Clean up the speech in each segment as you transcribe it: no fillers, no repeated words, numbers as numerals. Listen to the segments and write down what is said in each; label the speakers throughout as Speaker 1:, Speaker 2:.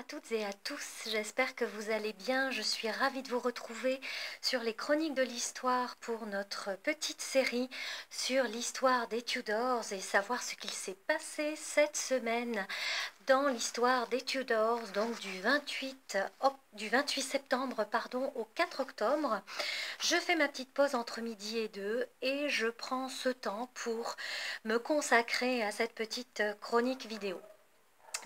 Speaker 1: toutes et à tous, j'espère que vous allez bien. Je suis ravie de vous retrouver sur les Chroniques de l'Histoire pour notre petite série sur l'histoire des Tudors et savoir ce qu'il s'est passé cette semaine dans l'histoire des Tudors, donc du 28 septembre au 4 octobre. Je fais ma petite pause entre midi et 2 et je prends ce temps pour me consacrer à cette petite chronique vidéo.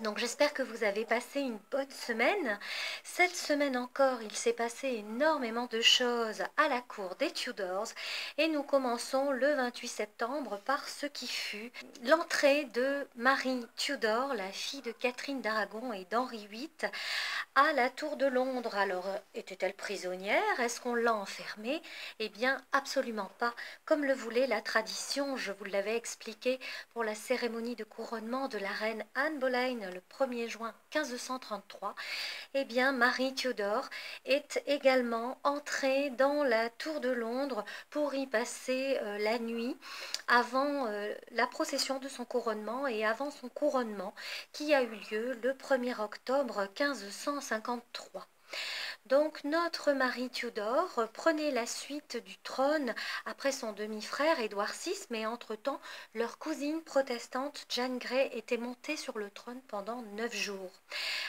Speaker 1: Donc j'espère que vous avez passé une bonne semaine. Cette semaine encore, il s'est passé énormément de choses à la cour des Tudors et nous commençons le 28 septembre par ce qui fut l'entrée de Marie Tudor, la fille de Catherine d'Aragon et d'Henri VIII, à la tour de Londres. Alors, était-elle prisonnière? Est-ce qu'on l'a enfermée? Eh bien, absolument pas, comme le voulait la tradition. Je vous l'avais expliqué pour la cérémonie de couronnement de la reine Anne Boleyn le 1er juin 1533. Eh bien, Marie Tudor est également entrée dans la tour de Londres pour y passer la nuit avant la procession de son couronnement et avant son couronnement qui a eu lieu le 1er octobre 1553. Donc notre Marie Tudor prenait la suite du trône après son demi-frère Édouard VI, mais entre-temps, leur cousine protestante Jane Grey était montée sur le trône pendant 9 jours.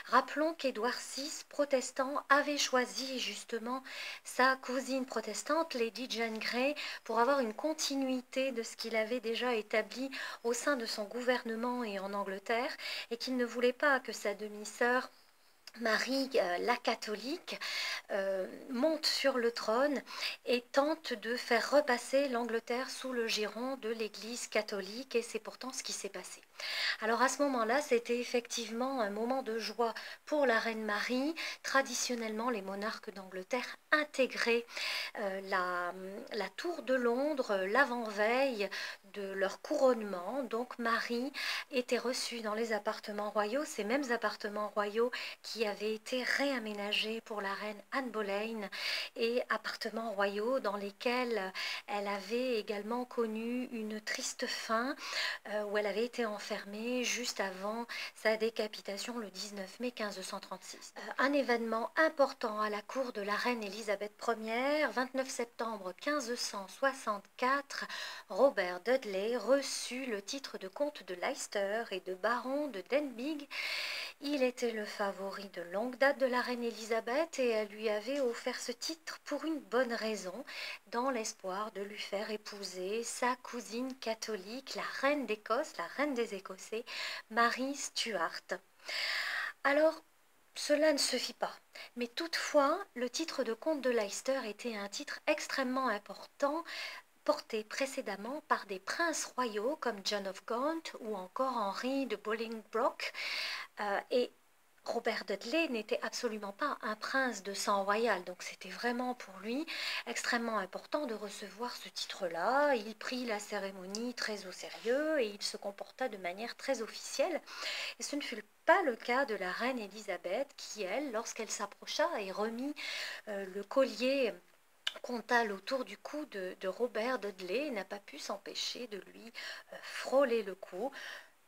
Speaker 1: Rappelons qu'Édouard VI, protestant, avait choisi justement sa cousine protestante, Lady Jane Grey, pour avoir une continuité de ce qu'il avait déjà établi au sein de son gouvernement et en Angleterre, et qu'il ne voulait pas que sa demi-sœur Marie, la catholique, monte sur le trône et tente de faire repasser l'Angleterre sous le giron de l'Église catholique, et c'est pourtant ce qui s'est passé. Alors à ce moment-là, c'était effectivement un moment de joie pour la reine Marie. Traditionnellement, les monarques d'Angleterre intégraient la tour de Londres l'avant-veille de leur couronnement. Donc Marie était reçue dans les appartements royaux, ces mêmes appartements royaux qui avaient été réaménagés pour la reine Anne Boleyn, et appartements royaux dans lesquels elle avait également connu une triste fin, où elle avait été enfermée juste avant sa décapitation le 19 mai 1536. Un événement important à la cour de la reine Élisabeth Ier, 29 septembre 1564, Robert Dudley reçut le titre de comte de Leicester et de baron de Denbigh. Il était le favori de longue date de la reine Élisabeth et elle lui avait offert ce titre pour une bonne raison, dans l'espoir de lui faire épouser sa cousine catholique, la reine d'Écosse, la reine des Écossais, Marie Stuart. Alors, cela ne se fit pas, mais toutefois, le titre de comte de Leicester était un titre extrêmement important, porté précédemment par des princes royaux comme John of Gaunt ou encore Henri de Bolingbroke, et Robert Dudley n'était absolument pas un prince de sang royal, donc c'était vraiment pour lui extrêmement important de recevoir ce titre-là. Il prit la cérémonie très au sérieux et il se comporta de manière très officielle. Et ce ne fut pas le cas de la reine Élisabeth qui, elle, lorsqu'elle s'approcha et remit le collier comtal autour du cou de Robert Dudley, n'a pas pu s'empêcher de lui frôler le cou.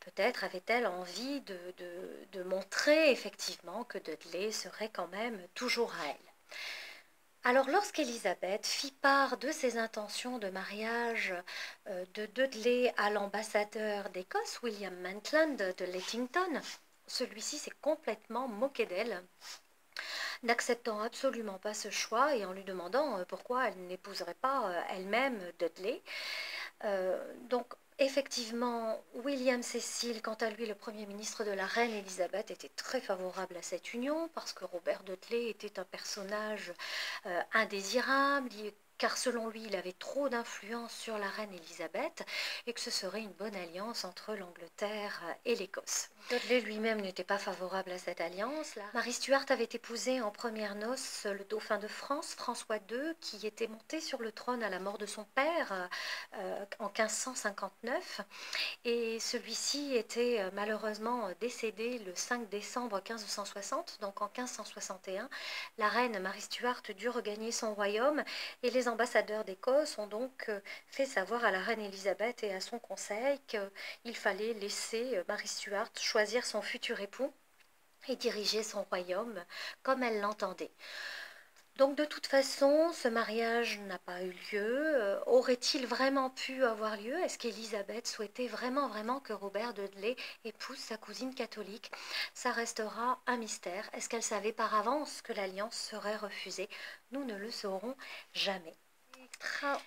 Speaker 1: Peut-être avait-elle envie de montrer effectivement que Dudley serait quand même toujours à elle. Alors lorsqu'Élisabeth fit part de ses intentions de mariage de Dudley à l'ambassadeur d'Écosse, William Maitland de Lettington, celui-ci s'est complètement moqué d'elle, n'acceptant absolument pas ce choix et en lui demandant pourquoi elle n'épouserait pas elle-même Dudley. Donc effectivement, William Cecil, quant à lui, le premier ministre de la reine Élisabeth, était très favorable à cette union parce que Robert Dudley était un personnage indésirable, car selon lui, il avait trop d'influence sur la reine Élisabeth et que ce serait une bonne alliance entre l'Angleterre et l'Écosse. Dudley lui-même n'était pas favorable à cette alliance-là. Marie Stuart avait épousé en premières noces le dauphin de France, François II, qui était monté sur le trône à la mort de son père en 1559. Et celui-ci était malheureusement décédé le 5 décembre 1560, donc en 1561. La reine Marie Stuart dut regagner son royaume et les ambassadeurs d'Écosse ont donc fait savoir à la reine Élisabeth et à son conseil qu'il fallait laisser Marie Stuart choisir son futur époux. et diriger son royaume comme elle l'entendait. Donc de toute façon, ce mariage n'a pas eu lieu. Aurait-il vraiment pu avoir lieu? Est-ce qu'Élisabeth souhaitait vraiment que Robert Dudley épouse sa cousine catholique? Ça restera un mystère. Est-ce qu'elle savait par avance que l'alliance serait refusée? Nous ne le saurons jamais.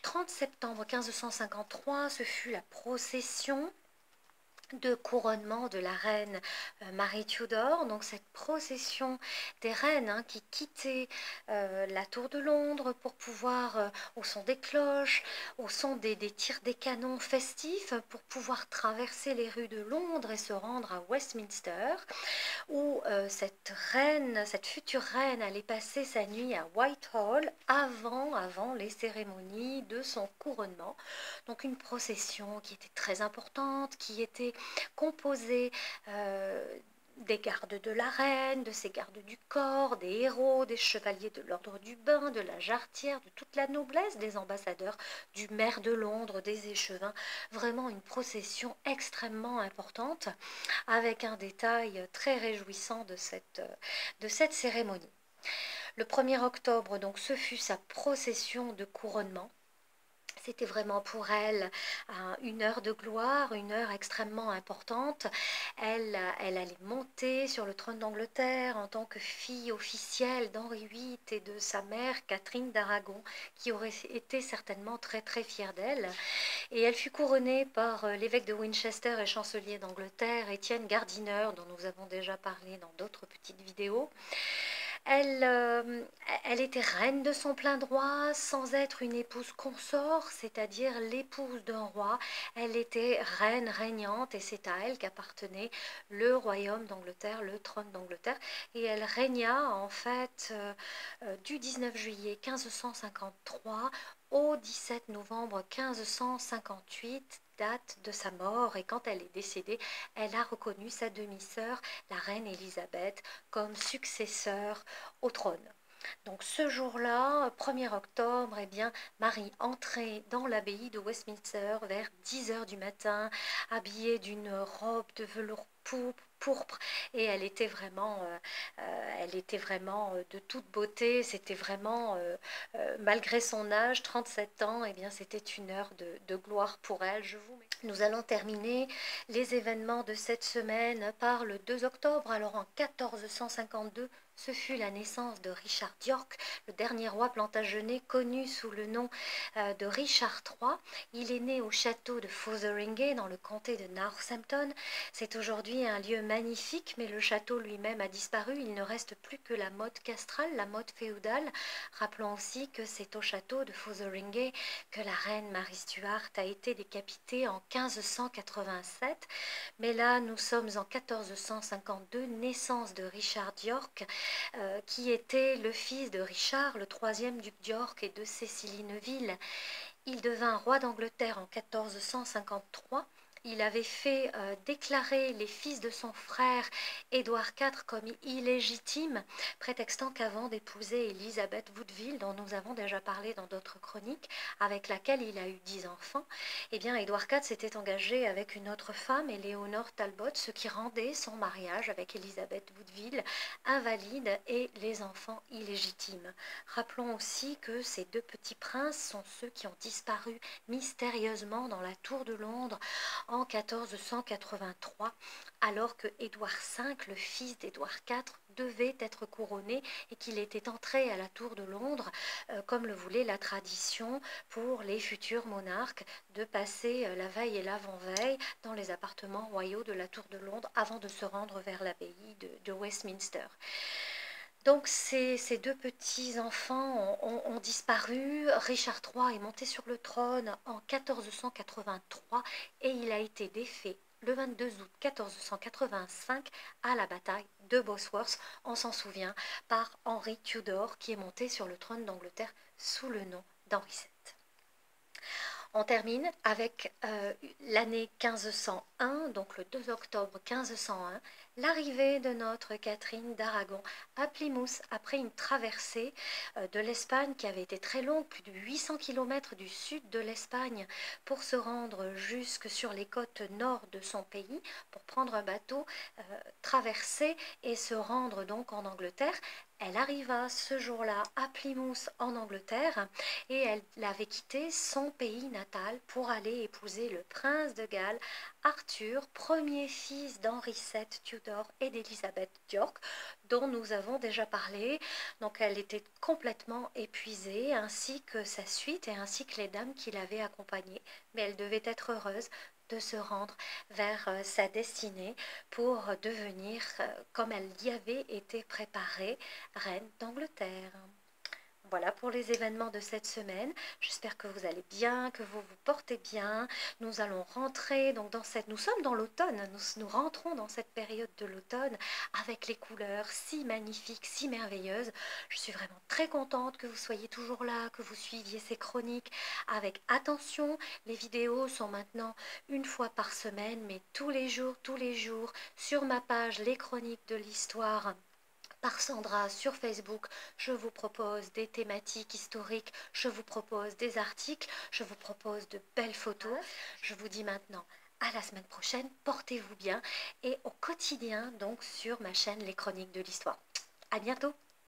Speaker 1: 30 septembre 1553, ce fut la procession de couronnement de la reine Marie Tudor, donc cette procession des reines qui quittaient la tour de Londres pour pouvoir, au son des cloches, au son des tirs des canons festifs, pour pouvoir traverser les rues de Londres et se rendre à Westminster, où cette future reine allait passer sa nuit à Whitehall avant les cérémonies de son couronnement. Donc une procession qui était très importante, qui était composée des gardes de la reine, de ses gardes du corps, des héros, des chevaliers de l'ordre du bain, de la jarretière, de toute la noblesse, des ambassadeurs, du maire de Londres, des échevins. Vraiment une procession extrêmement importante, avec un détail très réjouissant de cette cérémonie. Le 1er octobre, donc, ce fut sa procession de couronnement. C'était vraiment pour elle une heure de gloire, une heure extrêmement importante. Elle allait monter sur le trône d'Angleterre en tant que fille officielle d'Henri VIII et de sa mère Catherine d'Aragon, qui aurait été certainement très fière d'elle. Et elle fut couronnée par l'évêque de Winchester et chancelier d'Angleterre, Étienne Gardiner, dont nous avons déjà parlé dans d'autres petites vidéos. Elle était reine de son plein droit, sans être une épouse consort, c'est-à-dire l'épouse d'un roi. Elle était reine régnante et c'est à elle qu'appartenait le royaume d'Angleterre, le trône d'Angleterre. Et elle régna en fait du 19 juillet 1553 au 17 novembre 1558, date de sa mort, et quand elle est décédée, elle a reconnu sa demi-sœur, la reine Élisabeth, comme successeur au trône. Donc ce jour-là, 1er octobre, eh bien, Marie entrait dans l'abbaye de Westminster vers 10 heures du matin, habillée d'une robe de velours pourpre, et elle était vraiment de toute beauté. C'était vraiment, malgré son âge, 37 ans, eh bien, c'était une heure de gloire pour elle. Nous allons terminer les événements de cette semaine par le 2 octobre. Alors en 1452, ce fut la naissance de Richard d'York, le dernier roi plantagenet connu sous le nom de Richard III. Il est né au château de Fotheringhay dans le comté de Northampton. C'est aujourd'hui un lieu magnifique, mais le château lui-même a disparu. Il ne reste plus que la motte castrale, la motte féodale. Rappelons aussi que c'est au château de Fotheringhay que la reine Marie Stuart a été décapitée en 1587. Mais là, nous sommes en 1452, naissance de Richard d'York, qui était le fils de Richard, le troisième duc d'York, et de Cécilie Neville. Il devint roi d'Angleterre en 1453. Il avait fait déclarer les fils de son frère Édouard IV comme illégitimes, prétextant qu'avant d'épouser Élisabeth Woodville, dont nous avons déjà parlé dans d'autres chroniques, avec laquelle il a eu 10 enfants, eh bien Édouard IV s'était engagé avec une autre femme, Éléonore Talbot, ce qui rendait son mariage avec Élisabeth Woodville invalide et les enfants illégitimes. Rappelons aussi que ces deux petits princes sont ceux qui ont disparu mystérieusement dans la tour de Londres en 1483, alors que Édouard V, le fils d'Édouard IV, devait être couronné et qu'il était entré à la tour de Londres, comme le voulait la tradition pour les futurs monarques, de passer la veille et l'avant-veille dans les appartements royaux de la tour de Londres avant de se rendre vers l'abbaye de Westminster. Donc ces deux petits-enfants ont disparu. Richard III est monté sur le trône en 1483 et il a été défait le 22 août 1485 à la bataille de Bosworth, on s'en souvient, par Henri Tudor, qui est monté sur le trône d'Angleterre sous le nom d'Henri VII. On termine avec l'année 1501, donc le 2 octobre 1501, l'arrivée de notre Catherine d'Aragon à Plymouth après une traversée de l'Espagne qui avait été très longue, plus de 800 km du sud de l'Espagne, pour se rendre jusque sur les côtes nord de son pays, pour prendre un bateau, traverser et se rendre donc en Angleterre. Elle arriva ce jour-là à Plymouth en Angleterre et elle avait quitté son pays natal pour aller épouser le prince de Galles, Arthur, premier fils d'Henri VII Tudor et d'Élisabeth d'York, dont nous avons déjà parlé. Donc elle était complètement épuisée, ainsi que sa suite et ainsi que les dames qui l'avaient accompagnée. Mais elle devait être heureuse de se rendre vers sa destinée pour devenir, comme elle y avait été préparée, reine d'Angleterre. Voilà pour les événements de cette semaine. J'espère que vous allez bien, que vous vous portez bien. Nous allons rentrer donc nous sommes dans l'automne. Nous rentrons dans cette période de l'automne avec les couleurs si magnifiques, si merveilleuses. Je suis vraiment très contente que vous soyez toujours là, que vous suiviez ces chroniques avec attention. Les vidéos sont maintenant une fois par semaine, mais tous les jours, sur ma page Les Chroniques de l'Histoire par Sandra sur Facebook. Je vous propose des thématiques historiques, je vous propose des articles, je vous propose de belles photos. Je vous dis maintenant à la semaine prochaine, portez-vous bien et au quotidien donc sur ma chaîne Les Chroniques de l'Histoire. À bientôt.